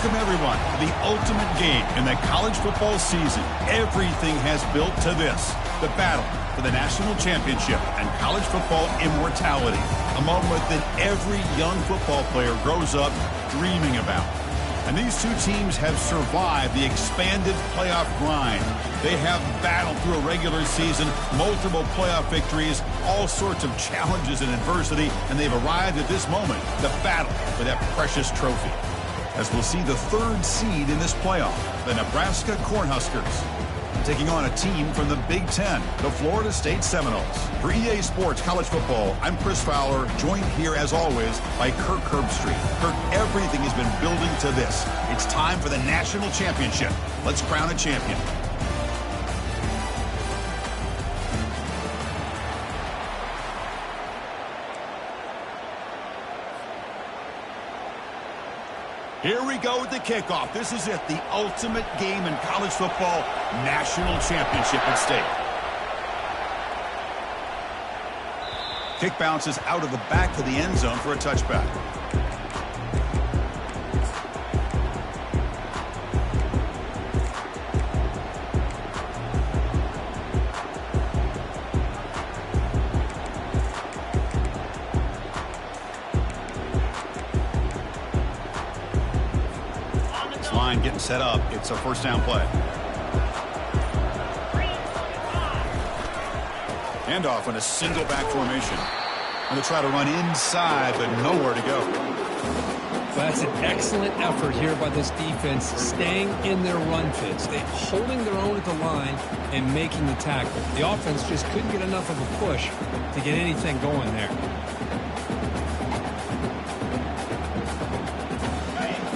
Welcome, everyone, to the ultimate game in the college football season. Everything has built to this, the battle for the national championship and college football immortality, a moment that every young football player grows up dreaming about. And these two teams have survived the expanded playoff grind. They have battled through a regular season, multiple playoff victories, all sorts of challenges and adversity, and they've arrived at this moment, the battle for that precious trophy. As we'll see the third seed in this playoff, the Nebraska Cornhuskers, taking on a team from the Big Ten, the Florida State Seminoles. For EA Sports College Football, I'm Chris Fowler, joined here as always by Kirk Herbstreit. Kirk, everything has been building to this. It's time for the national championship. Let's crown a champion. Here we go with the kickoff. This is it, the ultimate game in college football, national championship at stake. Kick bounces out of the back of the end zone for a touchback. Getting set up. It's a first down play. Handoff in a single back formation. And they try to run inside, but nowhere to go. Well, that's an excellent effort here by this defense, staying in their run fits. They're holding their own at the line and making the tackle. The offense just couldn't get enough of a push to get anything going there.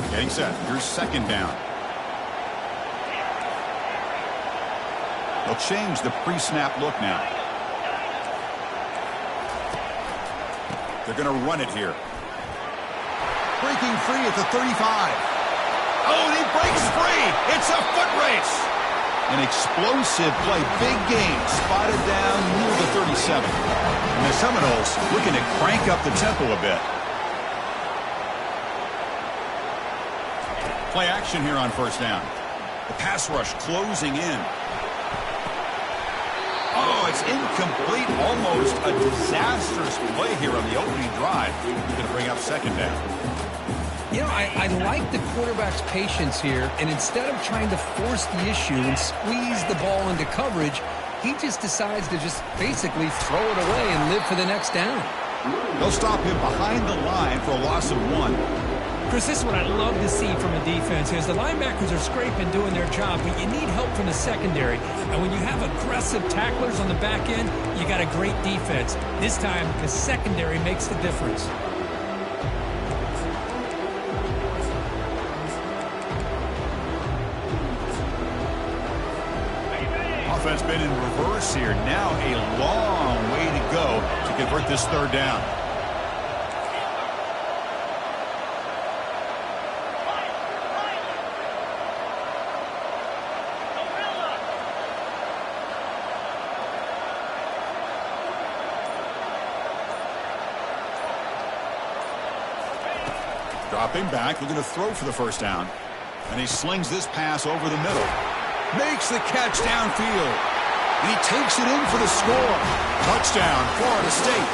Getting set. Here's second down. They'll change the pre-snap look now. They're going to run it here. Breaking free at the 35. Oh, and he breaks free. It's a foot race. An explosive play. Big game. Spotted down near the 37. And the Seminoles looking to crank up the tempo a bit. Play action here on first down. The pass rush closing in. Oh, it's incomplete. Almost a disastrous play here on the opening drive. Going to bring up second down. You know, I like the quarterback's patience here, and instead of trying to force the issue and squeeze the ball into coverage, he just decides to just basically throw it away and live for the next down. They'll stop him behind the line for a loss of 1. Chris, this is what I love to see from a defense is the linebackers are scraping, doing their job, but you need help from the secondary. And when you have aggressive tacklers on the back end, you got a great defense. This time, the secondary makes the difference. Offense been in reverse here. Now a long way to go to convert this third down. Dropping back, looking to throw for the first down. And he slings this pass over the middle. Makes the catch downfield. And he takes it in for the score. Touchdown, Florida State.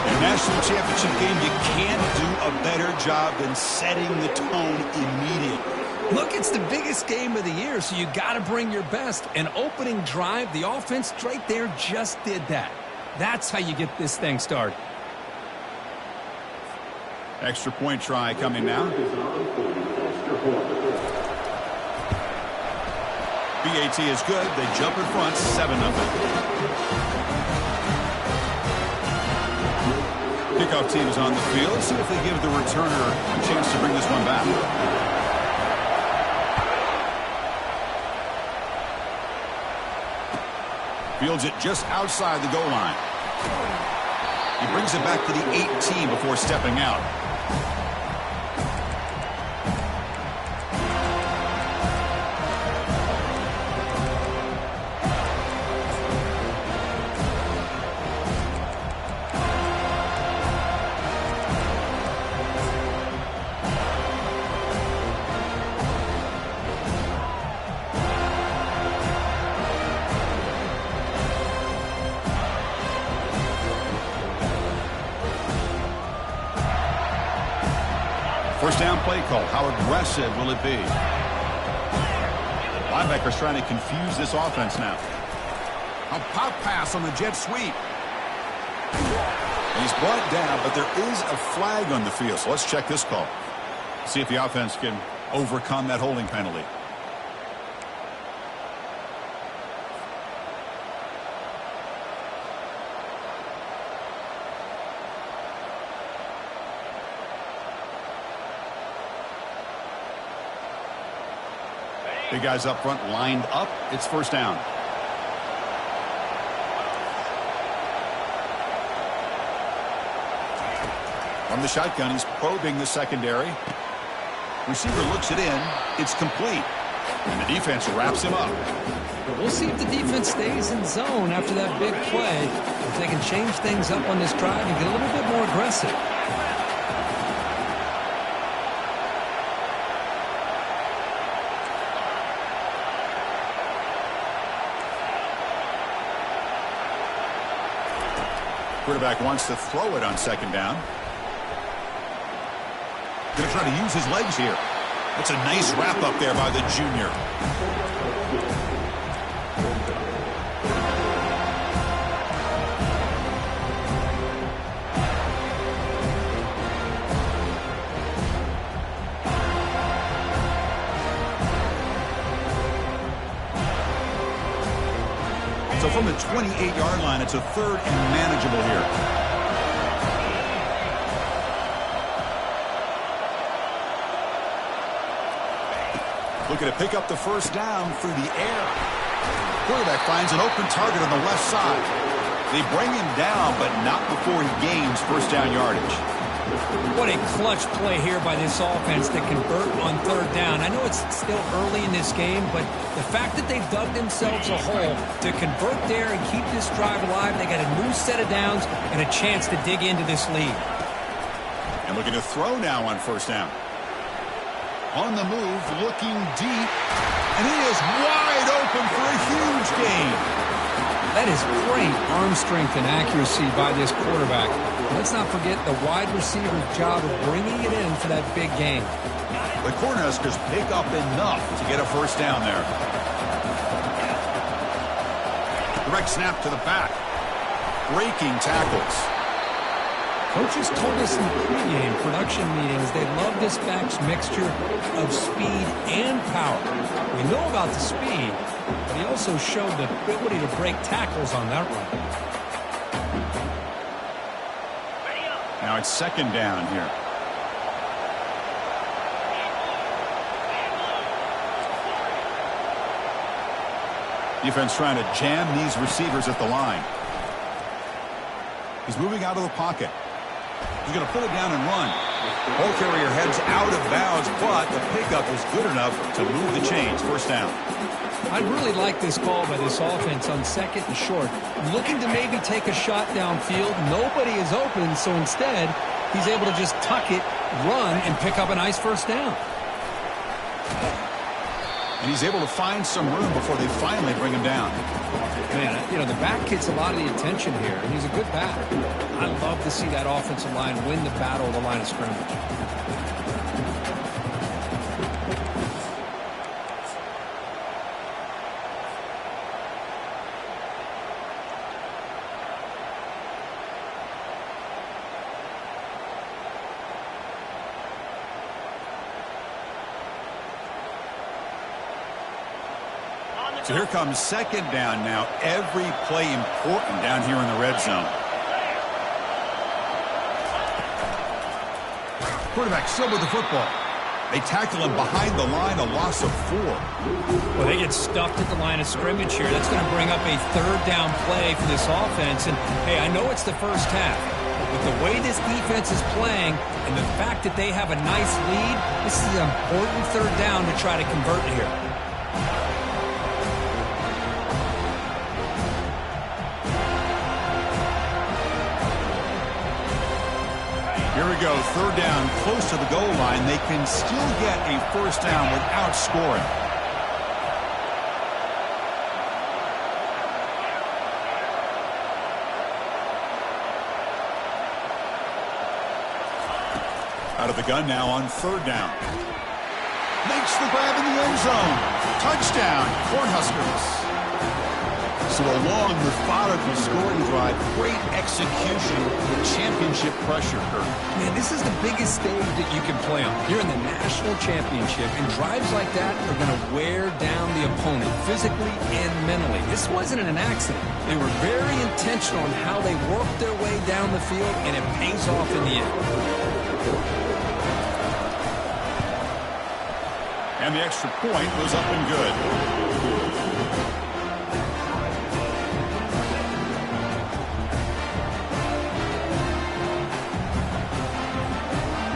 In a national championship game, you can't do a better job than setting the tone immediately. Look, it's the biggest game of the year, so you got to bring your best. An opening drive, the offense right there just did that. That's how you get this thing started. Extra point try coming now. BAT is good. They jump in front, 7-0. Kickoff team is on the field. Let's see if they give the returner a chance to bring this one back. Fields it just outside the goal line. He brings it back to the 18 before stepping out. First down play call. How aggressive will it be? Linebacker's trying to confuse this offense now. A pop pass on the jet sweep. He's brought down, but there is a flag on the field. So let's check this call. See if the offense can overcome that holding penalty. Big guys up front lined up. It's first down. From the shotgun, he's probing the secondary. Receiver looks it in. It's complete. And the defense wraps him up. We'll see if the defense stays in zone after that big play. If they can change things up on this drive and get a little bit more aggressive. Quarterback wants to throw it on second down. Going to try to use his legs here. That's a nice wrap up there by the junior. So from the 28-yard line, it's a third and manageable here. Looking to pick up the first down through the air. Quarterback finds an open target on the left side. They bring him down, but not before he gains first down yardage. What a clutch play here by this offense to convert on third down. I know it's still early in this game, but the fact that they've dug themselves a hole to convert there and keep this drive alive, they got a new set of downs and a chance to dig into this lead. And looking to throw now on first down. On the move, looking deep, and he is wide open for a huge gain. That is great arm strength and accuracy by this quarterback. Let's not forget the wide receiver's job of bringing it in for that big gain. The Cornhuskers pick up enough to get a first down there. Direct snap to the back. Breaking tackles. Coaches told us in the pregame production meetings they love this back's mixture of speed and power. We know about the speed, but he also showed the ability to break tackles on that run. Now it's second down here. Defense trying to jam these receivers at the line. He's moving out of the pocket. He's going to pull it down and run. Ball carrier heads out of bounds, but the pickup is good enough to move the chains. First down. I really like this call by this offense on second and short. Looking to maybe take a shot downfield. Nobody is open, so instead, he's able to just tuck it, run, and pick up a nice first down. And he's able to find some room before they finally bring him down. Man, you know, the back gets a lot of the attention here, and he's a good back. I love to see that offensive line win the battle of the line of scrimmage. So here comes second down now. Every play important down here in the red zone. Quarterback still with the football. They tackle him behind the line, a loss of 4. Well, they get stuffed at the line of scrimmage here. That's going to bring up a third down play for this offense. And, hey, I know it's the first half, but the way this defense is playing and the fact that they have a nice lead, this is an important third down to try to convert here. Here we go, third down, close to the goal line. They can still get a first down without scoring. Out Out of the gun now on third down. Makes the grab in the end zone. Touchdown, Cornhuskers. So a long, methodical scoring drive. Great execution with championship pressure, Kurt. Man, this is the biggest stage that you can play on. You're in the national championship, and drives like that are going to wear down the opponent physically and mentally. This wasn't an accident. They were very intentional in how they worked their way down the field, and it pays off in the end. And the extra point goes up and good.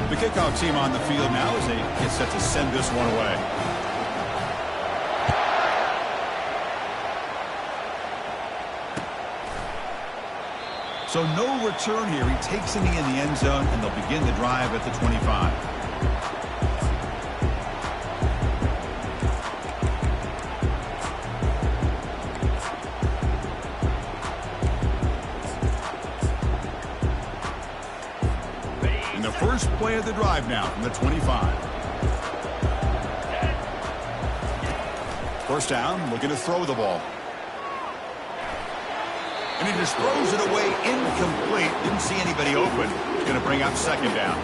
The kickoff team on the field now as they get set to send this one away. So no return here. He takes a knee in the end zone, and they'll begin the drive at the 25. First play of the drive now from the 25. First down, looking to throw the ball. And he just throws it away incomplete. Didn't see anybody open. He's going to bring up second down.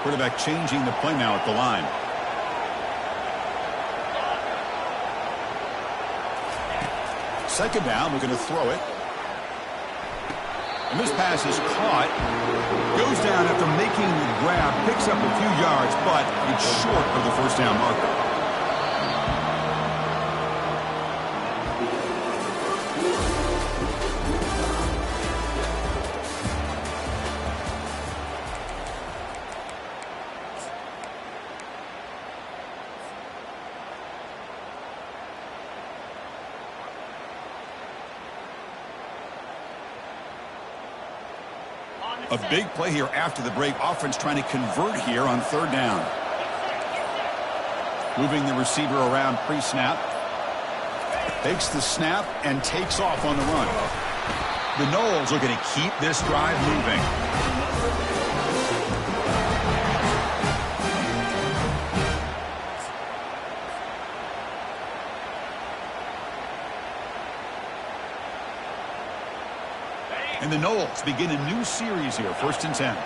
Quarterback changing the play now at the line. Second down, we're going to throw it. And this pass is caught. Goes down after making the grab. Picks up a few yards, but it's short of the first down marker. A big play here after the break. Offense trying to convert here on third down. Moving the receiver around pre-snap. Takes the snap and takes off on the run. The Noles are going to keep this drive moving. And the Noles begin a new series here, 1st and 10.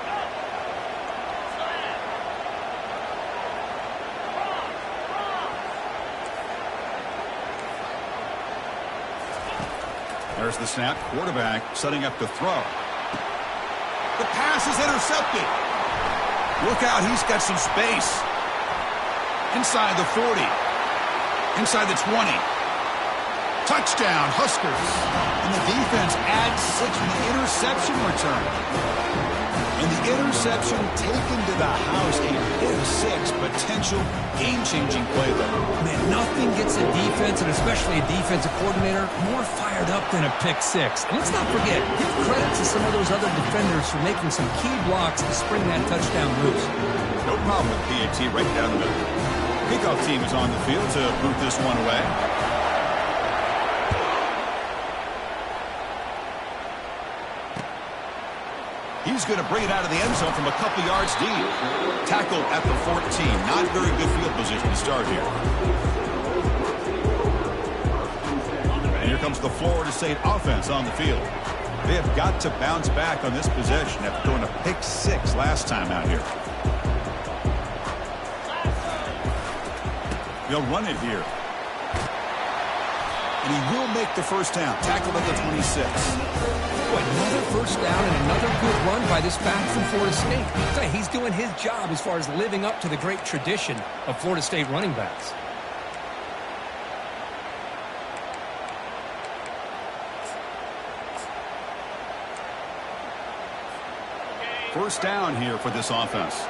There's the snap. Quarterback setting up to throw. The pass is intercepted. Look out, he's got some space. Inside the 40. Inside the 20. Touchdown, Huskers. And the defense adds 6 with the interception return. And the interception taken to the house, a big 6, potential game-changing play there. Man, nothing gets a defense, and especially a defensive coordinator, more fired up than a pick 6. And let's not forget, give credit to some of those other defenders for making some key blocks to spring that touchdown loose. No problem with PAT right down the middle. Kickoff team is on the field to boot this one away. He's going to bring it out of the end zone from a couple yards deep. Tackled at the 14. Not very good field position to start here. And here comes the Florida State offense on the field. They have got to bounce back on this possession after throwing a pick 6 last time out here. They'll run it here. And he will make the first down. Tackled at the 26. Another first down and another good run by this back from Florida State. He's doing his job as far as living up to the great tradition of Florida State running backs. First down here for this offense.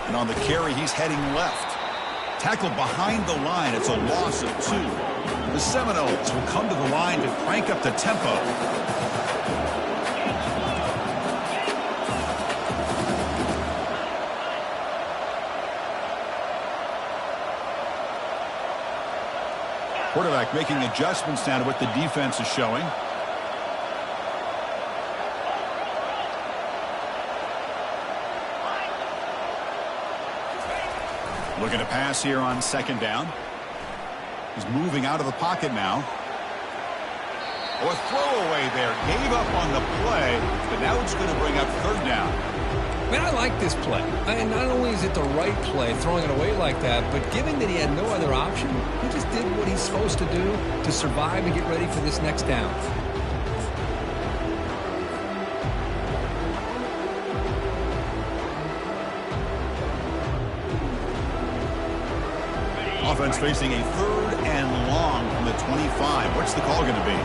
And on the carry, he's heading left. Tackled behind the line. It's a loss of 2. The Seminoles will come to the line to crank up the tempo. Quarterback making adjustments now to what the defense is showing. Looking to pass here on second down. He's moving out of the pocket now. Oh, a throwaway there. Gave up on the play, but now it's going to bring up third down. Man, I like this play. And not only is it the right play, throwing it away like that, but given that he had no other option, he just did what he's supposed to do to survive and get ready for this next down. Offense facing a third and long from the 25. What's the call going to be?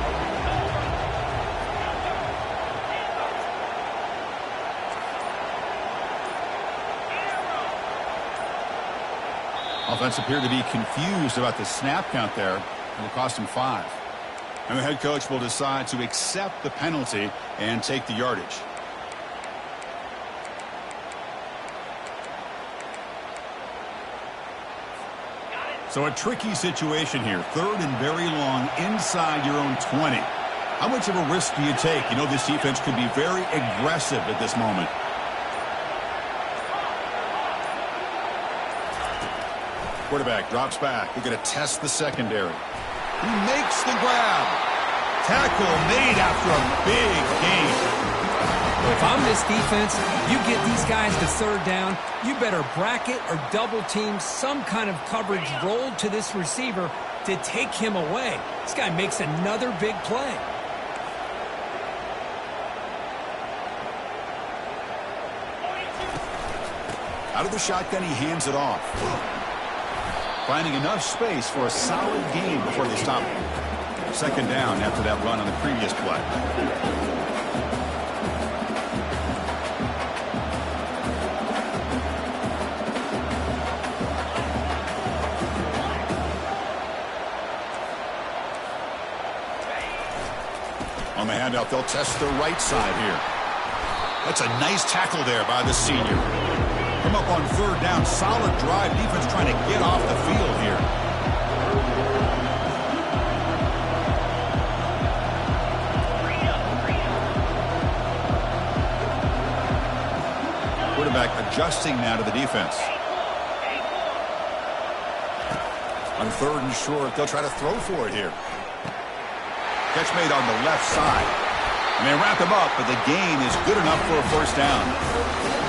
Offense appeared to be confused about the snap count there. It will cost him 5. And the head coach will decide to accept the penalty and take the yardage. So a tricky situation here. Third and very long inside your own 20. How much of a risk do you take? You know, this defense could be very aggressive at this moment. Quarterback drops back. They're going to test the secondary. He makes the grab. Tackle made after a big gain. If I'm this defense, you get these guys to third down, you better bracket or double team some kind of coverage rolled to this receiver to take him away. This guy makes another big play. Out of the shotgun, he hands it off. Finding enough space for a solid gain before they stop him. Second down after that run on the previous play. On the handout, they'll test the right side here. That's a nice tackle there by the senior. Come up on third down. Solid drive. Defense trying to get off the field here. Quarterback adjusting now to the defense. On third and short, they'll try to throw for it here. Catch made on the left side. And they wrap him up, but the gain is good enough for a first down.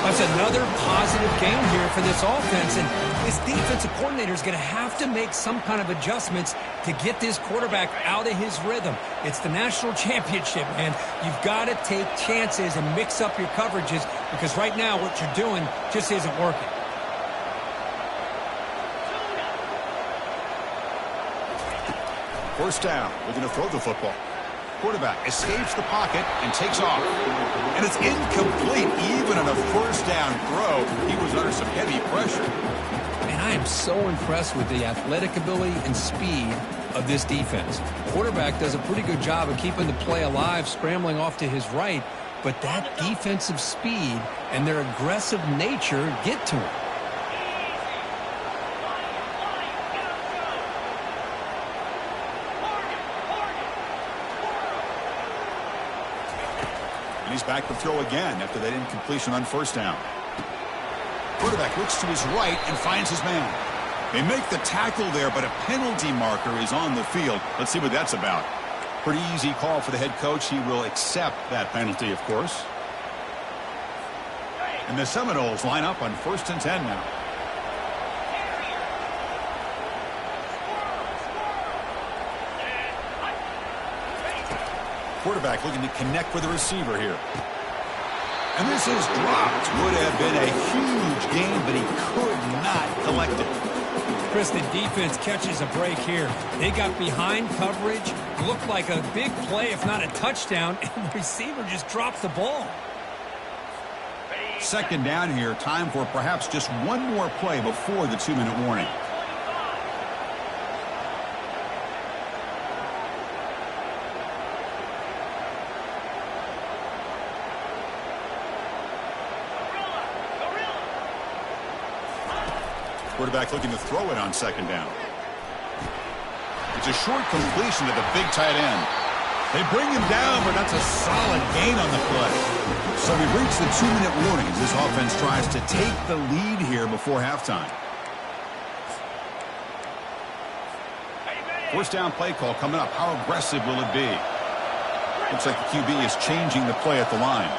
That's another positive gain here for this offense, and this defensive coordinator is going to have to make some kind of adjustments to get this quarterback out of his rhythm. It's the national championship, man. You've got to take chances and mix up your coverages because right now what you're doing just isn't working. First down. We're going to throw the football. Quarterback escapes the pocket and takes off. And it's incomplete. Even on a first down throw, he was under some heavy pressure. And I am so impressed with the athletic ability and speed of this defense. Quarterback does a pretty good job of keeping the play alive, scrambling off to his right, but that defensive speed and their aggressive nature get to him. He's back to throw again after that incompletion on first down. Quarterback looks to his right and finds his man. They make the tackle there, but a penalty marker is on the field. Let's see what that's about. Pretty easy call for the head coach. He will accept that penalty, of course. And the Seminoles line up on 1st and 10 now. Quarterback looking to connect with the receiver here. And this is dropped. Would have been a huge gain, but he could not collect it. Chris, the defense catches a break here. They got behind coverage, looked like a big play, if not a touchdown, and the receiver just dropped the ball. Second down here. Time for perhaps just one more play before the 2-minute warning. Quarterback looking to throw it on second down. It's a short completion to the big tight end. They bring him down, but that's a solid gain on the play. So we reach the 2-minute warning as this offense tries to take the lead here before halftime. First down play call coming up. How aggressive will it be? Looks like the QB is changing the play at the line.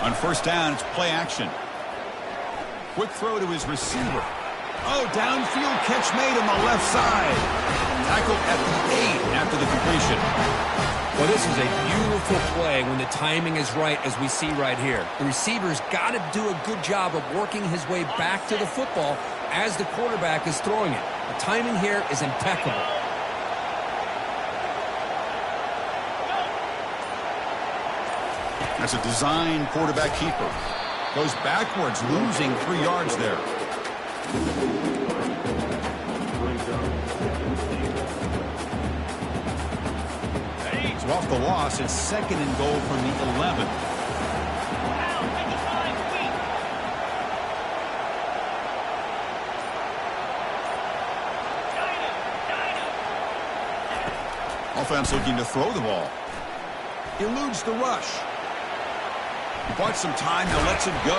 On first down, it's play action. Quick throw to his receiver. Oh, downfield catch made on the left side. Tackled at the 8 after the completion. Well, this is a beautiful play when the timing is right, as we see right here. The receiver's got to do a good job of working his way back to the football as the quarterback is throwing it. The timing here is impeccable. That's a design quarterback keeper. Goes backwards, losing 3 yards there. So off the loss, it's second and goal from the 11. Offense looking to throw the ball. Eludes the rush. He bought some time, now lets it go.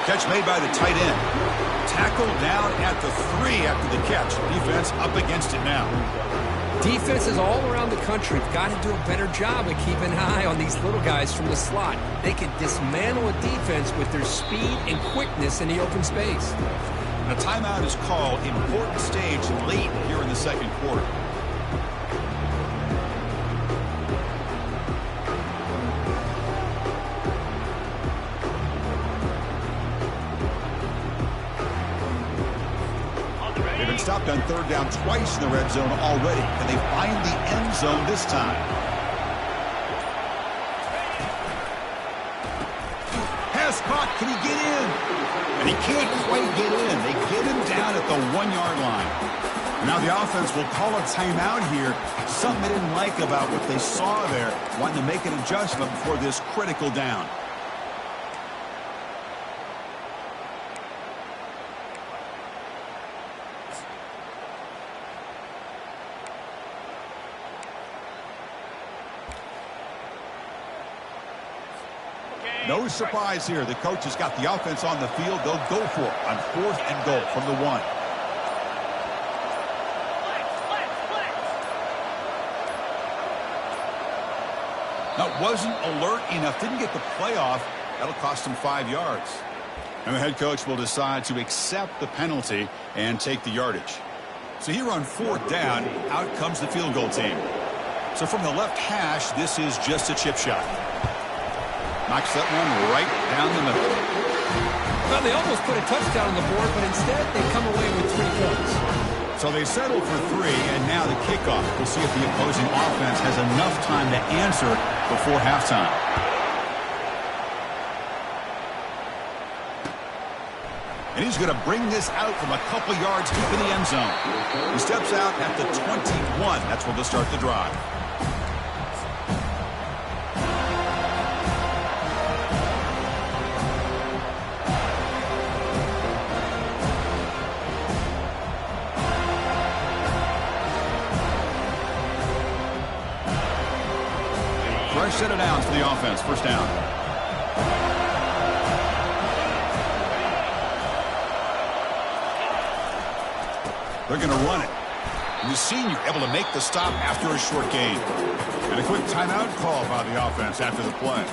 Catch made by the tight end. Tackled down at the 3 after the catch. Defense up against it now. Defenses all around the country have got to do a better job of keeping an eye on these little guys from the slot. They can dismantle a defense with their speed and quickness in the open space. A timeout is called. Important stage late here in the second quarter. Stopped on third down twice in the red zone already. Can they find the end zone this time? Pass caught. Can he get in? And he can't quite get in. They get him down at the 1-yard line. Now the offense will call a timeout here. Something they didn't like about what they saw there. Wanting to make an adjustment before this critical down. No surprise here. The coach has got the offense on the field. They'll go for it on 4th and goal from the 1. That wasn't alert enough. Didn't get the play off. That'll cost him 5 yards. And the head coach will decide to accept the penalty and take the yardage. So here on 4th down, out comes the field goal team. So from the left hash, this is just a chip shot. Knocks that one right down the middle. Well, they almost put a touchdown on the board, but instead they come away with 3 points. So they settle for 3, and now the kickoff. We'll see if the opposing offense has enough time to answer before halftime. And he's going to bring this out from a couple yards deep in the end zone. He steps out at the 21. That's where they'll start the drive. Fresh set of downs for the offense. First down. They're going to run it. And the senior able to make the stop after a short gain. And a quick timeout call by the offense after the play.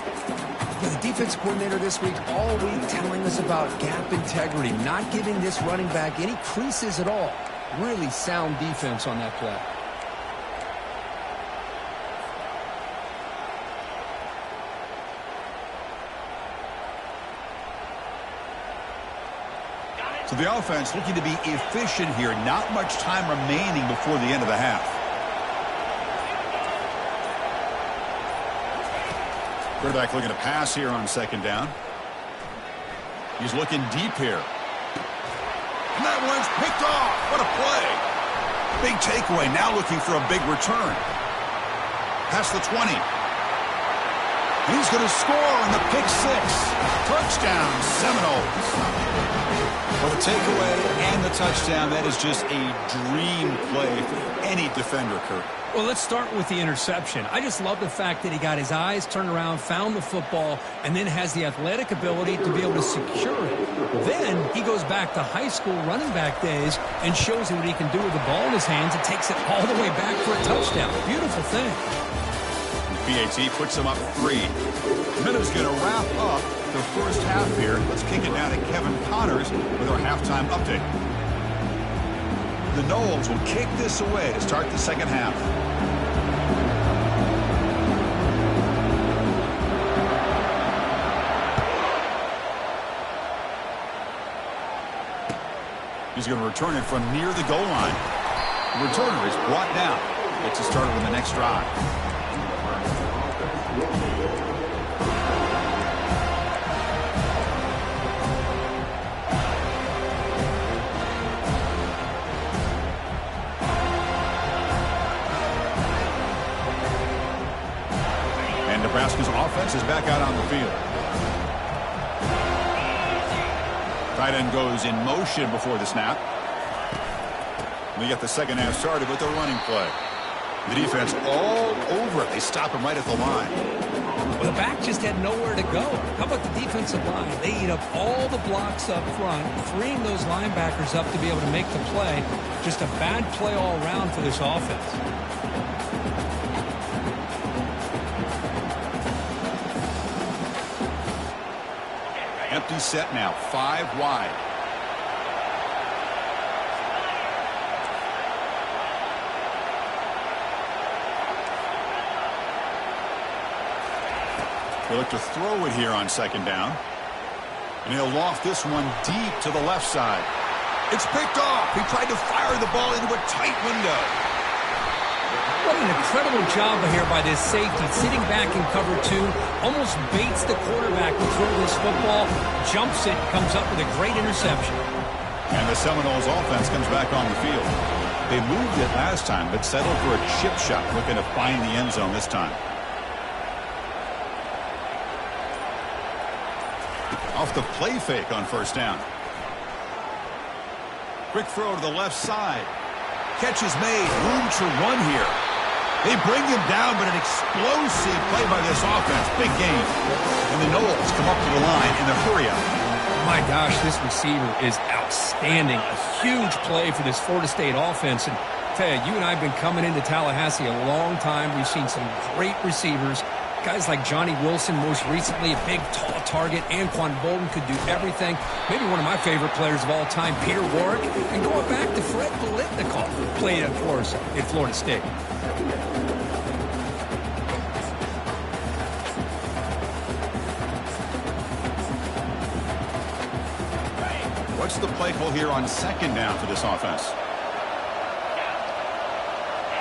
Yeah, the defense coordinator this week all week telling us about gap integrity, not giving this running back any creases at all. Really sound defense on that play. So the offense looking to be efficient here. Not much time remaining before the end of the half. Quarterback looking to pass here on second down. He's looking deep here. And that one's picked off. What a play. Big takeaway. Now looking for a big return. Past the 20. And he's going to score on the pick six. Touchdown, Seminoles. Well, the takeaway and the touchdown, that is just a dream play for any defender, Kurt. Well, let's start with the interception. I just love the fact that he got his eyes turned around, found the football, and then has the athletic ability to be able to secure it. Then he goes back to high school running back days and shows you what he can do with the ball in his hands and takes it all the way back for a touchdown. Beautiful thing. PAT puts him up 3. Minnows going to wrap up the first half here. Let's kick it down to Kevin Connors with our halftime update. The Noles will kick this away to start the second half. He's going to return it from near the goal line. The returner is brought down. Gets it started on the next drive. Nebraska's offense is back out on the field. Tight end goes in motion before the snap. We get the second half started with the running play. The defense all over it. They stop him right at the line. Well, the back just had nowhere to go. How about the defensive line? They eat up all the blocks up front, freeing those linebackers up to be able to make the play. Just a bad play all around for this offense. Empty set now, 5 wide. They look to throw it here on second down. And he'll loft this one deep to the left side. It's picked off. He tried to fire the ball into a tight window. What an incredible job here by this safety, sitting back in cover 2, almost baits the quarterback to throw this football, jumps it, comes up with a great interception. And the Seminoles offense comes back on the field. They moved it last time, but settled for a chip shot, looking to find the end zone this time. Off the play fake on first down. Quick throw to the left side. Catch is made. Room to run here. They bring him down, but an explosive play by this offense. Big game. And the Noles come up to the line in the hurry-up. My gosh, this receiver is outstanding. A huge play for this Florida State offense. And tell you, you and I have been coming into Tallahassee a long time. We've seen some great receivers. Guys like Johnny Wilson, most recently, a big, tall target. Anquan Bolden could do everything. Maybe one of my favorite players of all time, Peter Warrick. And going back to Fred Biletnikoff, played, of course, at Florida State. What's the play call here on second down for this offense?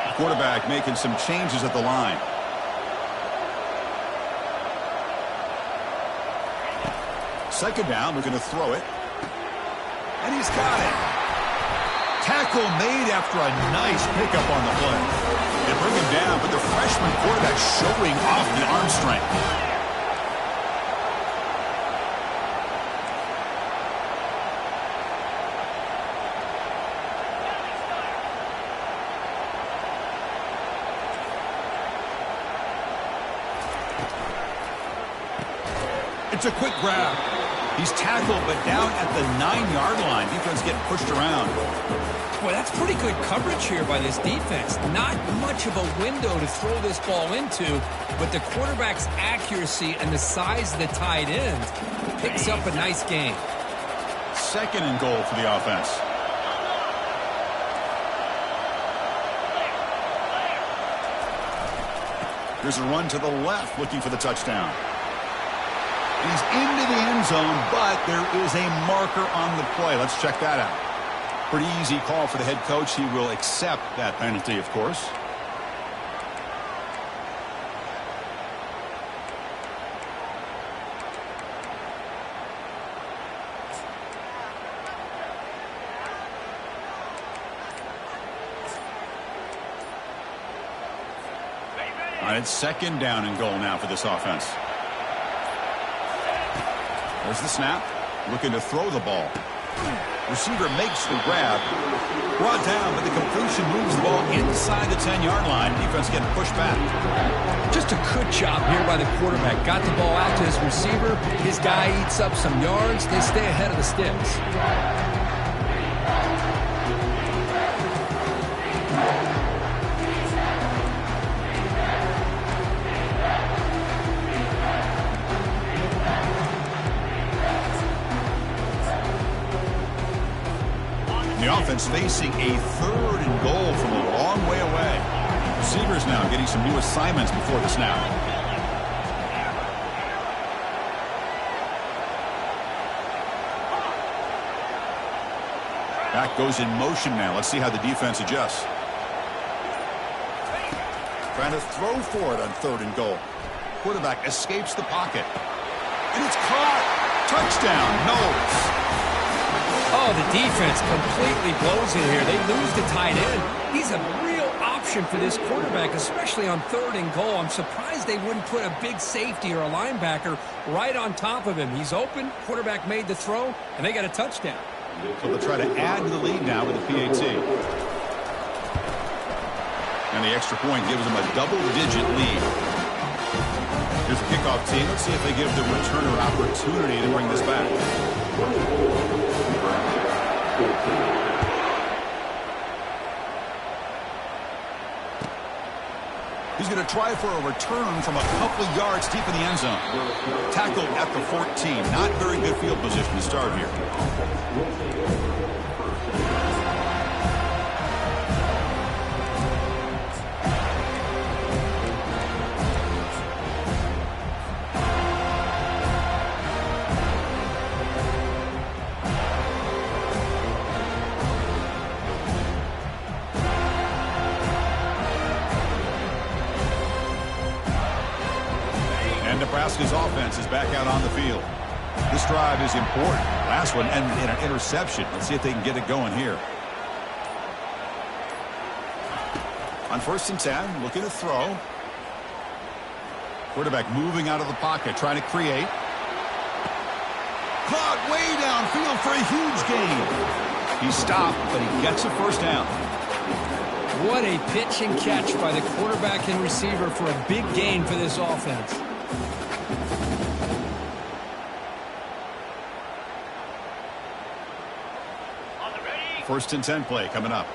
The quarterback making some changes at the line. Second down, we're going to throw it. And he's got it. Tackle made after a nice pickup on the play. They bring him down, but the freshman quarterback showing off the arm strength. It's a quick grab. He's tackled, but down at the 9-yard line. Defense getting pushed around. Boy, that's pretty good coverage here by this defense. Not much of a window to throw this ball into, but the quarterback's accuracy and the size of the tight end picks up a nice gain. Second and goal for the offense. Here's a run to the left, looking for the touchdown. He's into the end zone, but there is a marker on the play. Let's check that out. Pretty easy call for the head coach. He will accept that penalty, of course. All right, it's second down and goal now for this offense. There's the snap. Looking to throw the ball. Receiver makes the grab. Brought down, but the completion moves the ball inside the 10-yard line. Defense getting pushed back. Just a good job here by the quarterback. Got the ball out to his receiver. His guy eats up some yards. They stay ahead of the sticks. The offense facing a 3rd and goal from a long way away. Receivers now getting some new assignments before the snap. Back goes in motion now. Let's see how the defense adjusts. Trying to throw for it on 3rd and goal. Quarterback escapes the pocket. And it's caught. Touchdown. Knowles. Oh, the defense completely blows it here. They lose the tight end. He's a real option for this quarterback, especially on 3rd and goal. I'm surprised they wouldn't put a big safety or a linebacker right on top of him. He's open. Quarterback made the throw, and they got a touchdown. So they'll try to add to the lead now with a PAT. And the extra point gives them a double-digit lead. Here's the kickoff team. Let's see if they give the returner opportunity to bring this back. He's going to try for a return from a couple of yards deep in the end zone. Tackled at the 14. Not very good field position to start here. Nebraska's offense is back out on the field. This drive is important. Last one ended in an interception. Let's see if they can get it going here. On 1st and 10, looking to throw. Quarterback moving out of the pocket, trying to create. Caught way downfield for a huge gain. He stopped, but he gets a 1st down. What a pitch and catch by the quarterback and receiver for a big gain for this offense. First and 10 play coming up.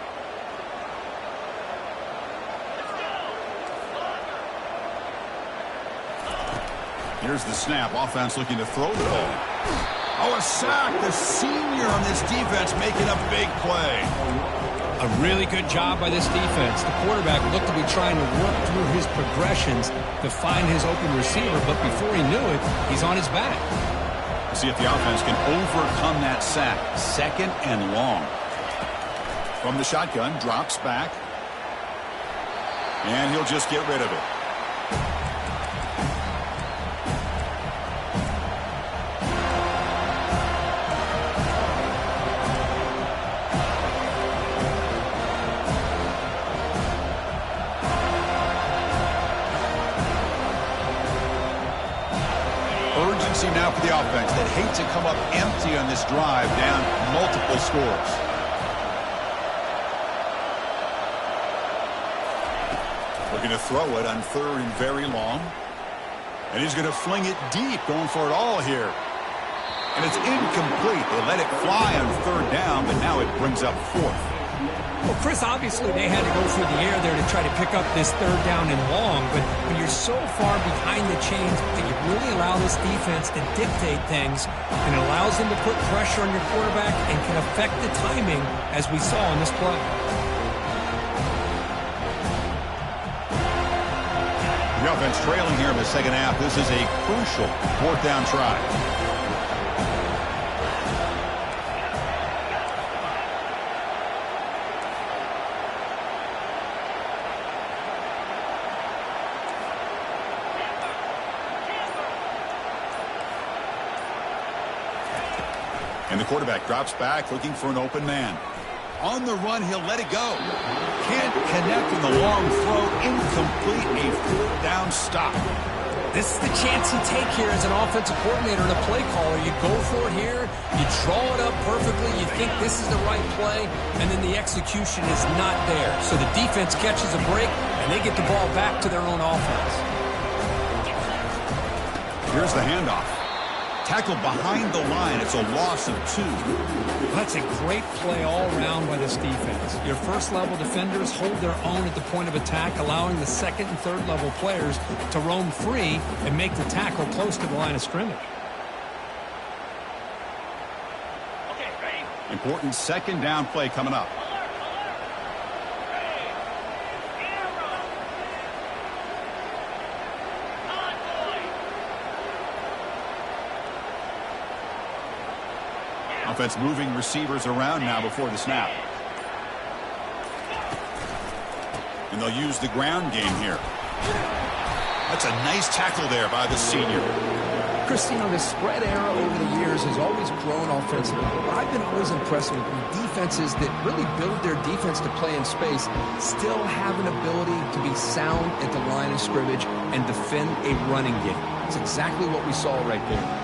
Here's the snap. Offense looking to throw the ball. Oh, a sack. The senior on this defense making a big play. A really good job by this defense. The quarterback looked to be trying to work through his progressions to find his open receiver, but before he knew it, he's on his back. Let's see if the offense can overcome that sack. 2nd and long. From the shotgun, drops back. And he'll just get rid of it. Urgency now for the offense that hate to come up empty on this drive, down multiple scores. Looking to throw it on 3rd and very long. And he's going to fling it deep, going for it all here. And it's incomplete. They let it fly on 3rd down, but now it brings up 4th. Well, Chris, obviously they had to go through the air there to try to pick up this 3rd down and long, but when you're so far behind the chains that you really allow this defense to dictate things, and it allows them to put pressure on your quarterback and can affect the timing, as we saw in this play. The offense trailing here in the 2nd half. This is a crucial 4th down try. And the quarterback drops back, looking for an open man. On the run, he'll let it go. Can't connect in the long throw. Incomplete, a 4th down stop. This is the chance you take here as an offensive coordinator and a play caller. You go for it here, you draw it up perfectly, you think this is the right play, and then the execution is not there. So the defense catches a break, and they get the ball back to their own offense. Here's the handoff. Tackled behind the line. It's a loss of 2. That's a great play all around by this defense. Your first-level defenders hold their own at the point of attack, allowing the second and third-level players to roam free and make the tackle close to the line of scrimmage. Okay, ready? Important second down play coming up. Offense moving receivers around now before the snap. And they'll use the ground game here. That's a nice tackle there by the senior. Chris, you know, the spread era over the years has always grown offensively. But I've been always impressed with defenses that really build their defense to play in space, still have an ability to be sound at the line of scrimmage and defend a running game. That's exactly what we saw right there.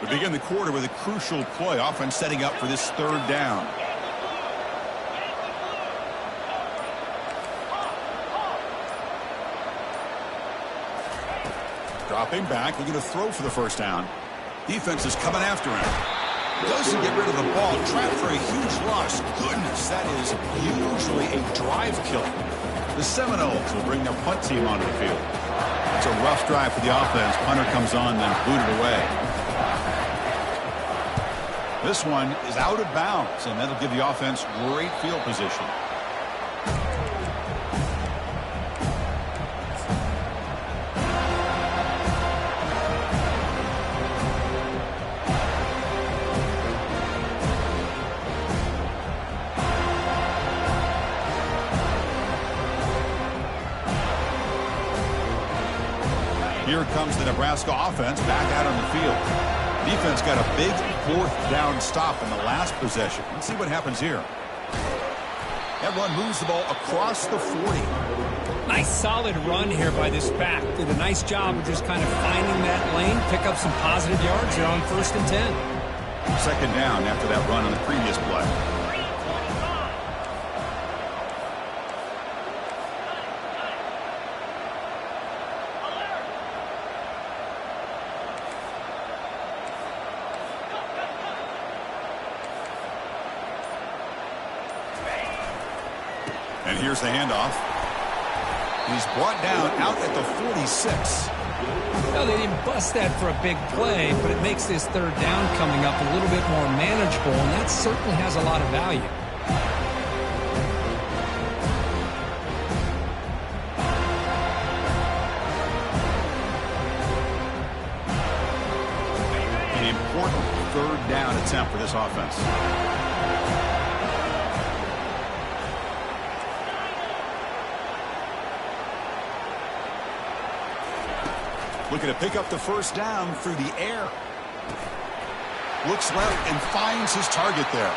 We begin the quarter with a crucial play. Offense setting up for this third down. Dropping back, looking to throw for the first down. Defense is coming after him. Doesn't get rid of the ball. Trapped for a huge loss. Goodness, that is usually a drive killer. The Seminoles will bring their punt team onto the field. It's a rough drive for the offense. Punter comes on, then booted away. This one is out of bounds, and that'll give the offense great field position. Here comes the Nebraska offense back out on the field. Defense got a big fourth down stop in the last possession. Let's see what happens here. That run moves the ball across the 40. Nice solid run here by this back. Did a nice job of just kind of finding that lane, pick up some positive yards here on 1st and 10. Second down after that run on the previous play. And here's the handoff. He's brought down out at the 46. Well, they didn't bust that for a big play, but it makes this third down coming up a little bit more manageable, and that certainly has a lot of value. An important third down attempt for this offense. Looking to pick up the first down through the air. Looks left and finds his target there.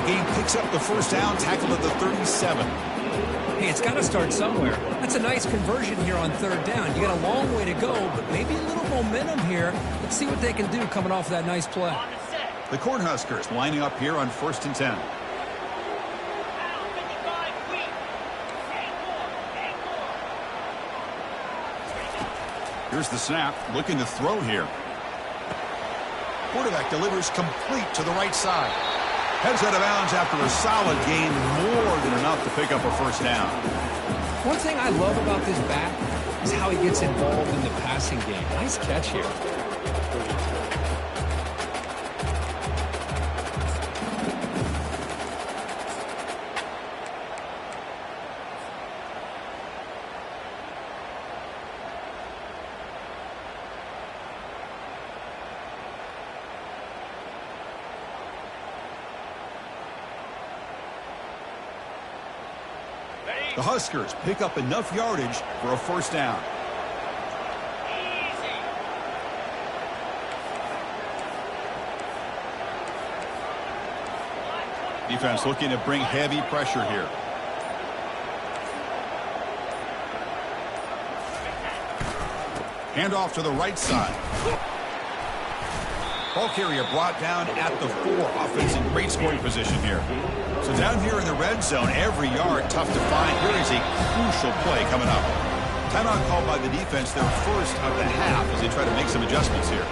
The game picks up the first down, tackled at the 37. Hey, it's got to start somewhere. That's a nice conversion here on third down. You got a long way to go, but maybe a little momentum here. Let's see what they can do coming off that nice play. The Cornhuskers lining up here on 1st and 10. Here's the snap, looking to throw here. Quarterback delivers complete to the right side. Heads out of bounds after a solid gain, more than enough to pick up a first down. One thing I love about this back is how he gets involved in the passing game. Nice catch here. The Huskers pick up enough yardage for a first down. Defense looking to bring heavy pressure here. Handoff to the right side. Ball carrier brought down at the 4. Offense in great scoring position here. So down here in the red zone, every yard tough to find. Here is a crucial play coming up. Timeout called by the defense, their first of the half, as they try to make some adjustments here.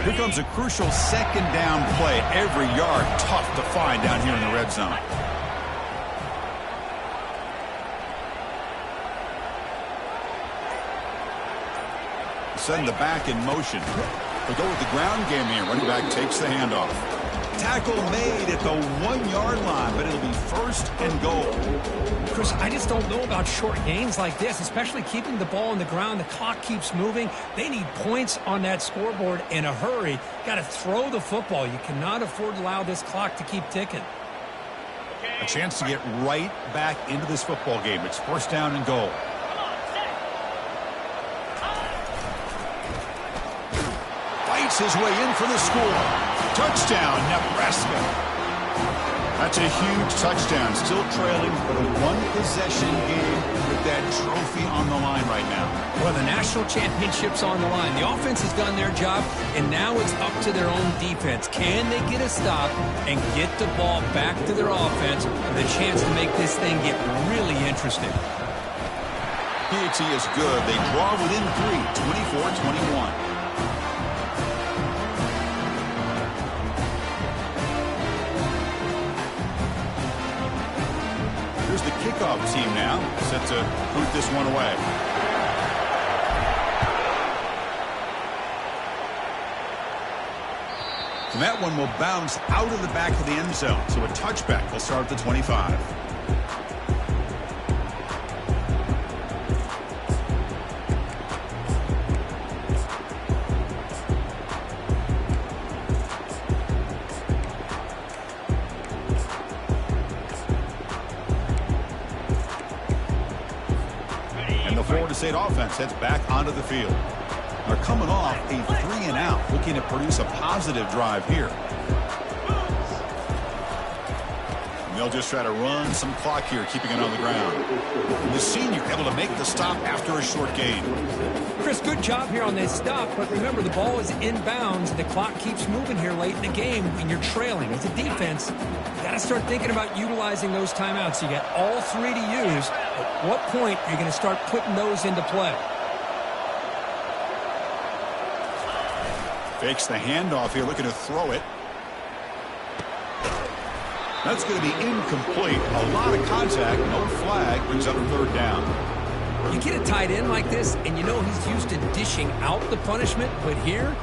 Here comes a crucial second down play. Every yard tough to find down here in the red zone. Send the back in motion. They'll go with the ground game here. Running back takes the handoff. Tackle made at the 1-yard line, but it'll be first and goal. Chris, I just don't know about short gains like this, especially keeping the ball on the ground. The clock keeps moving. They need points on that scoreboard in a hurry. Got to throw the football. You cannot afford to allow this clock to keep ticking. A chance to get right back into this football game. It's first down and goal. Fights his way in for the score. Touchdown, Nebraska. That's a huge touchdown. Still trailing, but a one-possession game with that trophy on the line right now. Well, the national championship's on the line. The offense has done their job, and now it's up to their own defense. Can they get a stop and get the ball back to their offense with a chance to make this thing get really interesting? PAT is good. They draw within 3, 24-21. Here's the kickoff team now, set to boot this one away. And that one will bounce out of the back of the end zone, so a touchback will start at the 25. Florida State offense heads back onto the field. They're coming off a 3-and-out, looking to produce a positive drive here. And they'll just try to run some clock here, keeping it on the ground. The senior able to make the stop after a short gain. Chris, good job here on this stop, but remember the ball is inbounds. The clock keeps moving here late in the game, and you're trailing. As a defense, you got to start thinking about utilizing those timeouts. You got all 3 to use. At what point are you going to start putting those into play? Fakes the handoff here, looking to throw it. That's going to be incomplete. A lot of contact, no flag, brings up a third down. You get a tight end like this, and you know he's used to dishing out the punishment, but here,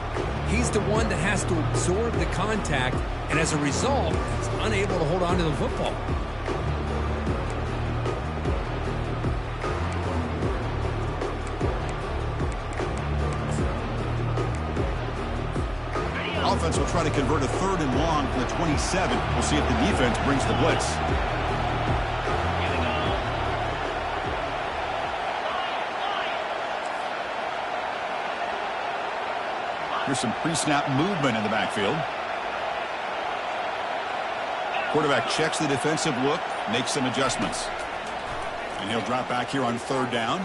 he's the one that has to absorb the contact, and as a result, he's unable to hold on to the football. Offense will try to convert a 3rd and long from the 27. We'll see if the defense brings the blitz. Here's some pre-snap movement in the backfield. Quarterback checks the defensive look, makes some adjustments. And he'll drop back here on 3rd down.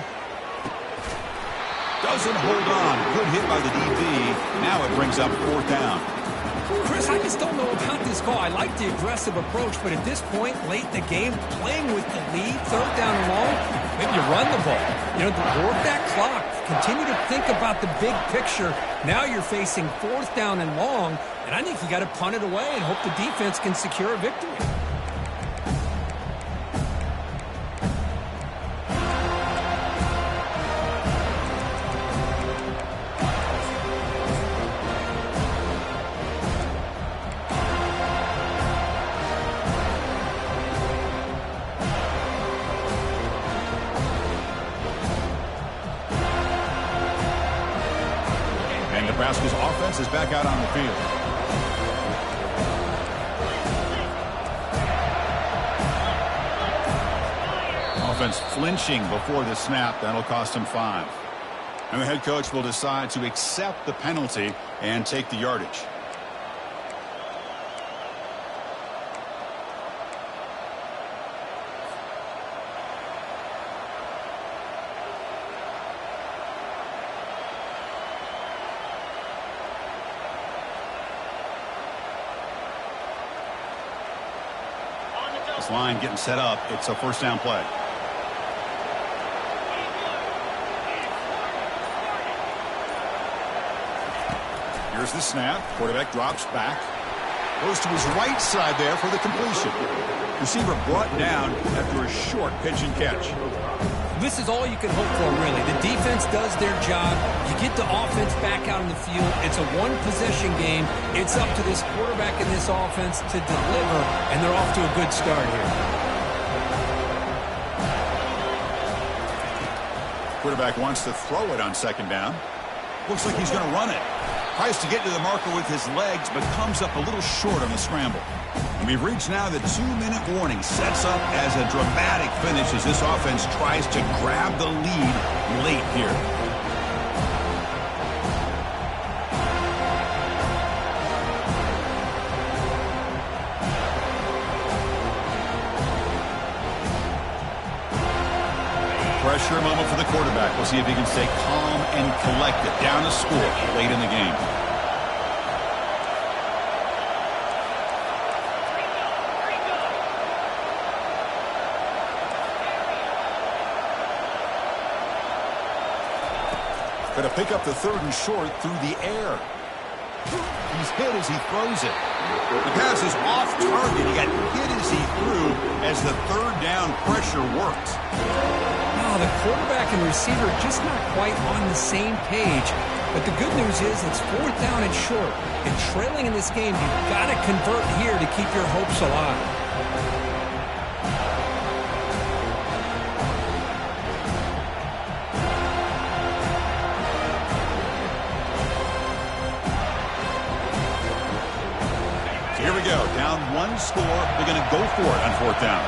Doesn't hold on. Good hit by the DB. Now it brings up 4th down. Chris, I just don't know about this call. I like the aggressive approach, but at this point, late in the game, playing with the lead, 3rd down and long, maybe you run the ball. You know, work that clock. Continue to think about the big picture. Now you're facing 4th down and long, and I think you got to punt it away and hope the defense can secure a victory. Nebraska's offense is back out on the field. Offense flinching before the snap. That'll cost him 5. And the head coach will decide to accept the penalty and take the yardage. This line getting set up. It's a first down play. Here's the snap. Quarterback drops back. Goes to his right side there for the completion. Receiver brought down after a short pitch and catch. This is all you can hope for, really. The defense does their job. You get the offense back out on the field. It's a one-possession game. It's up to this quarterback and this offense to deliver, and they're off to a good start here. Quarterback wants to throw it on second down. Looks like he's going to run it. Tries to get to the marker with his legs, but comes up a little short on the scramble. And we've reached now the 2-minute warning. Sets up as a dramatic finish as this offense tries to grab the lead late here. Pressure moment for the quarterback. We'll see if he can stay calm and collected. Down a score late in the game. Going to pick up the third and short through the air. He's hit as he throws it. The pass is off target. He got hit as he threw as the third down pressure worked. The quarterback and receiver just not quite on the same page. But the good news is it's fourth down and short. And trailing in this game, you've got to convert here to keep your hopes alive. So here we go. Down one score. They're going to go for it on fourth down.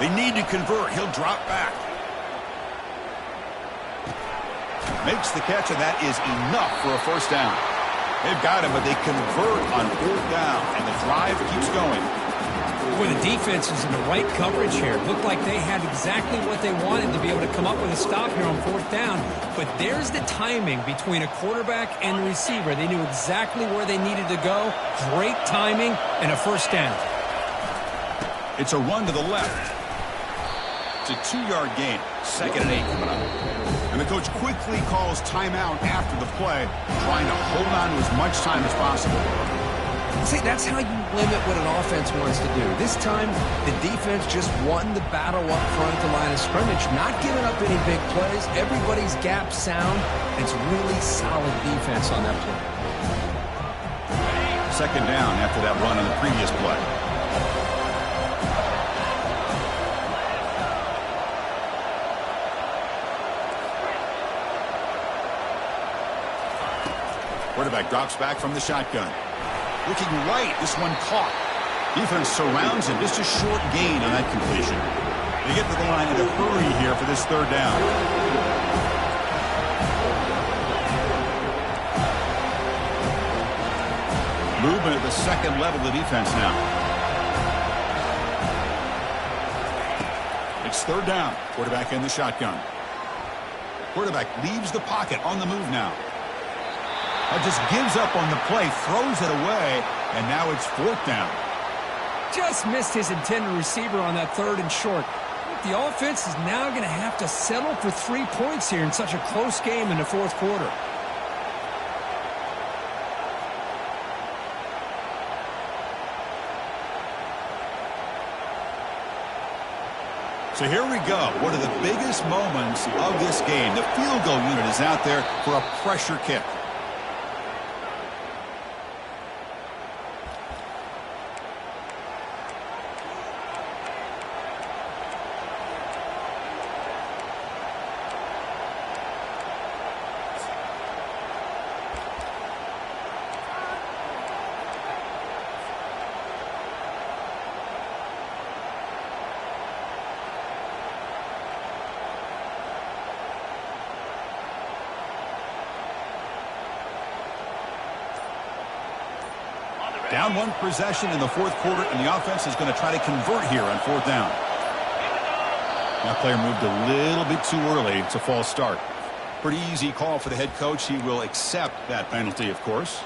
They need to convert. He'll drop back. Makes the catch, and that is enough for a first down. They've got him, but they convert on fourth down, and the drive keeps going. Boy, the defense is in the right coverage here. Looked like they had exactly what they wanted to be able to come up with a stop here on fourth down. But there's the timing between a quarterback and the receiver. They knew exactly where they needed to go. Great timing and a first down. It's a run to the left. It's a 2-yard gain. 2nd and 8 coming up. And the coach quickly calls timeout after the play, trying to hold on to as much time as possible. See, that's how you limit what an offense wants to do. This time, the defense just won the battle up front at the line of scrimmage, not giving up any big plays. Everybody's gap sound. It's really solid defense on that play. 2nd down after that run on the previous play. Quarterback drops back from the shotgun. Looking right, this one caught. Defense surrounds him. Just a short gain on that completion. They get to the line in a hurry here for this third down. Movement at the second level of the defense now. It's third down. Quarterback in the shotgun. Quarterback leaves the pocket on the move now. Just gives up on the play, throws it away, and now it's fourth down. Just missed his intended receiver on that third and short. The offense is now going to have to settle for 3 points here in such a close game in the fourth quarter. So here we go. One of the biggest moments of this game. The field goal unit is out there for a pressure kick. Down one possession in the fourth quarter, and the offense is going to try to convert here on fourth down. That player moved a little bit too early. It's a false start. Pretty easy call for the head coach. He will accept that penalty, of course.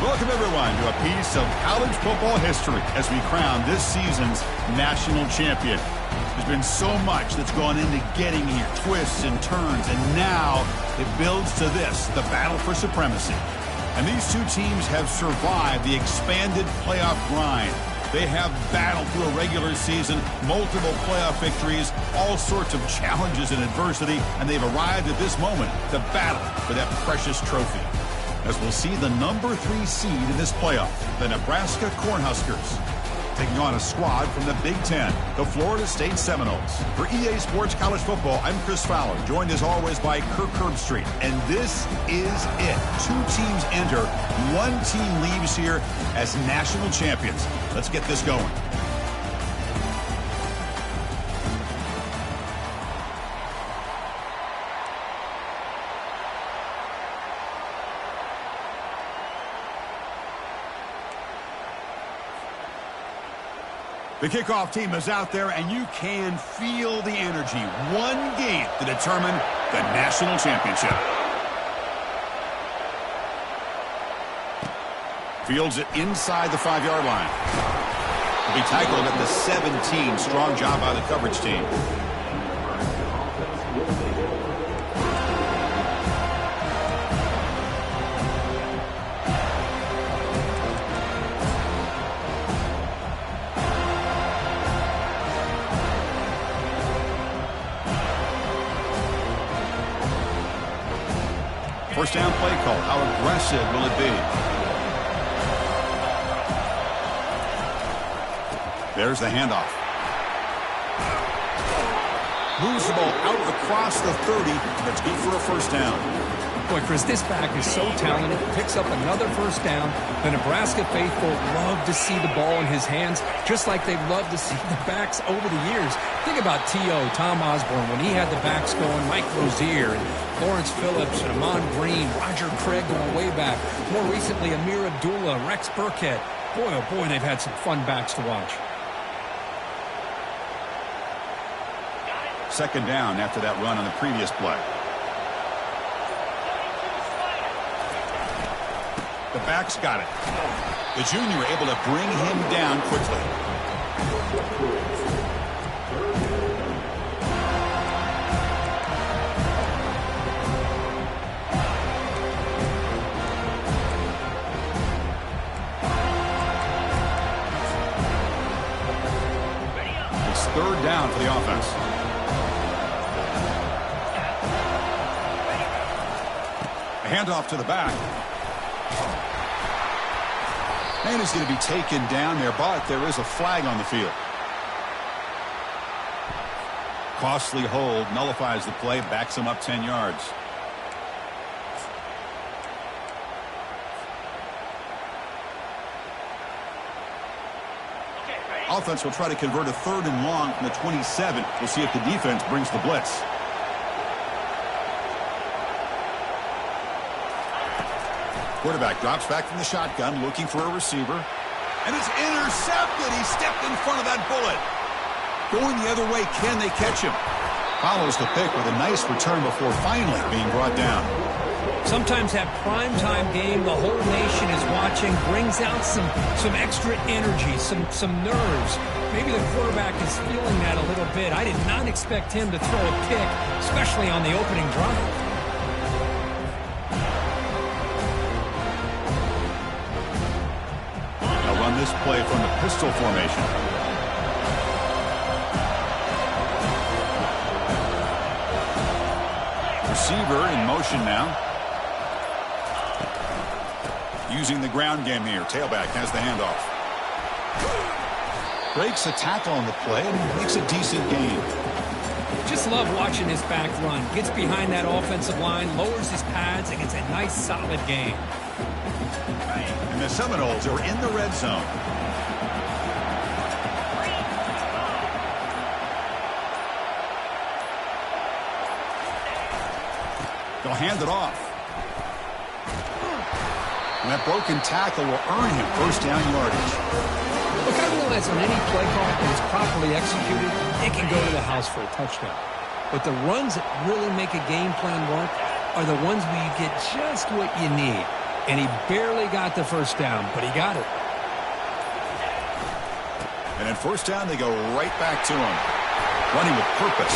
Welcome, everyone, to a piece of college football history as we crown this season's national champion. There's been so much that's gone into getting here, twists and turns, and now it builds to this, the battle for supremacy. And these two teams have survived the expanded playoff grind. They have battled through a regular season, multiple playoff victories, all sorts of challenges and adversity, and they've arrived at this moment, the battle for that precious trophy. As we'll see the number 3 seed in this playoff, the Nebraska Cornhuskers, taking on a squad from the Big Ten, the Florida State Seminoles. For EA Sports College Football, I'm Chris Fowler, joined as always by Kirk Herbstreit. And this is it. 2 teams enter, 1 team leaves here as national champions. Let's get this going. The kickoff team is out there, and you can feel the energy. 1 game to determine the national championship. Fields it inside the 5-yard line. He'll be tackled at the 17. Strong job by the coverage team. First down play call. How aggressive will it be? There's the handoff. Moves the ball out across the 30. That's good for a first down. Boy, Chris, this back is so talented. Picks up another first down. The Nebraska faithful love to see the ball in his hands, just like they've loved to see the backs over the years. Think about T.O., Tom Osborne, when he had the backs going, Mike Rozier, and Lawrence Phillips, and Amon Green, Roger Craig going way back. More recently, Amir Abdullah, Rex Burkhead. Boy, oh boy, they've had some fun backs to watch. Second down after that run on the previous play. The back's got it. The junior able to bring him down quickly. It's third down for the offense. A handoff to the back. And he's going to be taken down there, but there is a flag on the field. Costly hold, nullifies the play, backs him up 10 yards. Offense will try to convert a third and long from the 27. We'll see if the defense brings the blitz. Quarterback drops back from the shotgun, looking for a receiver. And it's intercepted. He stepped in front of that bullet. Going the other way, can they catch him? Follows the pick with a nice return before finally being brought down. Sometimes that primetime game, the whole nation is watching, brings out some extra energy, some nerves. Maybe the quarterback is feeling that a little bit. I did not expect him to throw a pick, especially on the opening drive. Run this play from the pistol formation. Receiver in motion now. Using the ground game here. Tailback has the handoff. Breaks a tackle on the play and makes a decent gain. Just love watching this back run. Gets behind that offensive line, lowers his pads, and gets a nice solid gain. And the Seminoles are in the red zone. They'll hand it off. And that broken tackle will earn him first down yardage. Look, I realize on any play call that is properly executed, it can go to the house for a touchdown. But the runs that really make a game plan work are the ones where you get just what you need. And he barely got the first down, but he got it. And at first down, they go right back to him. Running with purpose.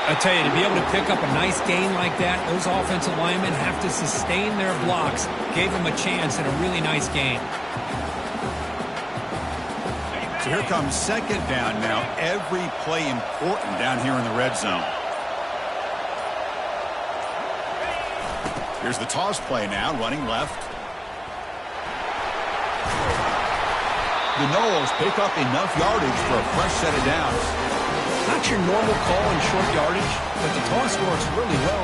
I tell you, to be able to pick up a nice gain like that, those offensive linemen have to sustain their blocks. Gave him a chance and a really nice gain. So here comes second down now. Every play important down here in the red zone. Here's the toss play now, running left. The Noles pick up enough yardage for a fresh set of downs. Not your normal call in short yardage, but the toss works really well.